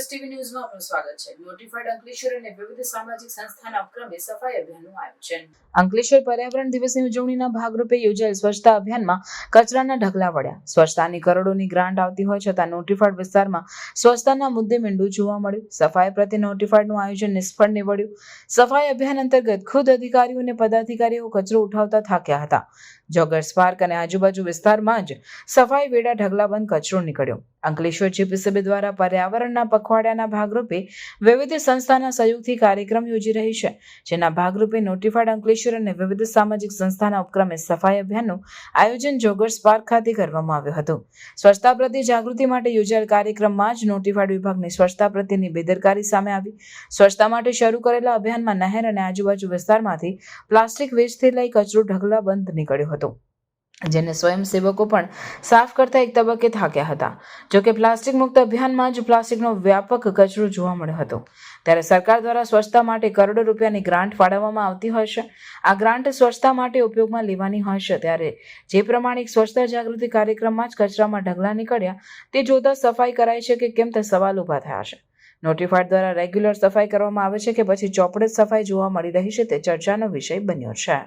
TV ન્યૂઝમાં આપનું સ્વાગત છે. નોટિફાઈડ અંકલેશ્વર અને વિવિધ સામાજિક સંસ્થાના ઉપક્રમે સફાઈ અભિયાનનું આયોજન. અંકલેશ્વર પર્યાવરણ દિવસની ઉજવણીના ભાગરૂપે યોજાયેલ સ્વચ્છતા અભિયાનમાં કચરાના ઢગલા વળ્યા. સ્વચ્છતાની કરોડોની ગ્રાન્ટ આવતી હોય છતાં નોટિફાઈડ વિસ્તારમાં સ્વચ્છતાના મુદ્દે મીંડું જોવા મળ્યું. સફાઈ પ્રત્યે નોટિફાઈડનું આયોજન નિષ્ફળ નીવડ્યું. સફાઈ અભિયાન અંતર્ગત ખુદ અધિકારીઓ અને પદાધિકારીઓ કચરો ઉઠાવતા થાક્યા હતા. જોગર્સ પાર્ક અને આજુબાજુ વિસ્તારમાં જ સફાઈ વેળા ઢગલાબંધ કચરો નીકળ્યો. અંકલેશ્વર જીપીસીબી દ્વારા પર્યાવરણના પખવાડિયાના ભાગરૂપે વિવિધ સંસ્થાના સહયોગથી કાર્યક્રમ યોજી રહી છે, જેના ભાગરૂપે નોટિફાઈડ અંકલેશ્વર અને વિવિધ સામાજિક સંસ્થાના ઉપક્રમે સફાઈ અભિયાનનું આયોજન જોગર્સ પાર્ક ખાતે કરવામાં આવ્યું હતું. સ્વચ્છતા પ્રત્યે જાગૃતિ માટે યોજાયેલ કાર્યક્રમમાં જ નોટિફાઈડ વિભાગની સ્વચ્છતા પ્રત્યેની બેદરકારી સામે આવી. સ્વચ્છતા માટે શરૂ કરેલા અભિયાનમાં નહેર અને આજુબાજુ વિસ્તારમાંથી પ્લાસ્ટિક વેસ્ટથી લઈ કચરો ઢગલાબંધ નીકળ્યો હતો, જેને સ્વયંસેવકો પણ સાફ કરતા એક તબક્કે થાક્યા હતા. જોકે પ્લાસ્ટિક મુક્ત અભિયાનમાં જ પ્લાસ્ટિકનો વ્યાપક કચરો જોવા મળ્યો હતો. ત્યારે સરકાર દ્વારા સ્વચ્છતા માટે કરોડો રૂપિયાની ગ્રાન્ટ ફાળવવામાં આવતી હોય છે. આ ગ્રાન્ટ સ્વચ્છતા માટે ઉપયોગમાં લેવાની હોય છે, ત્યારે જે પ્રમાણે એક સ્વચ્છતા જાગૃતિ કાર્યક્રમમાં જ કચરામાં ઢગલા નીકળ્યા તે જોતા સફાઈ કરાય છે કે કેમ તે સવાલ ઊભા થયા છે. નોટિફાઈડ દ્વારા રેગ્યુલર સફાઈ કરવામાં આવે છે કે પછી ચોપડે સફાઈ જોવા મળી રહી છે તે ચર્ચાનો વિષય બન્યો છે.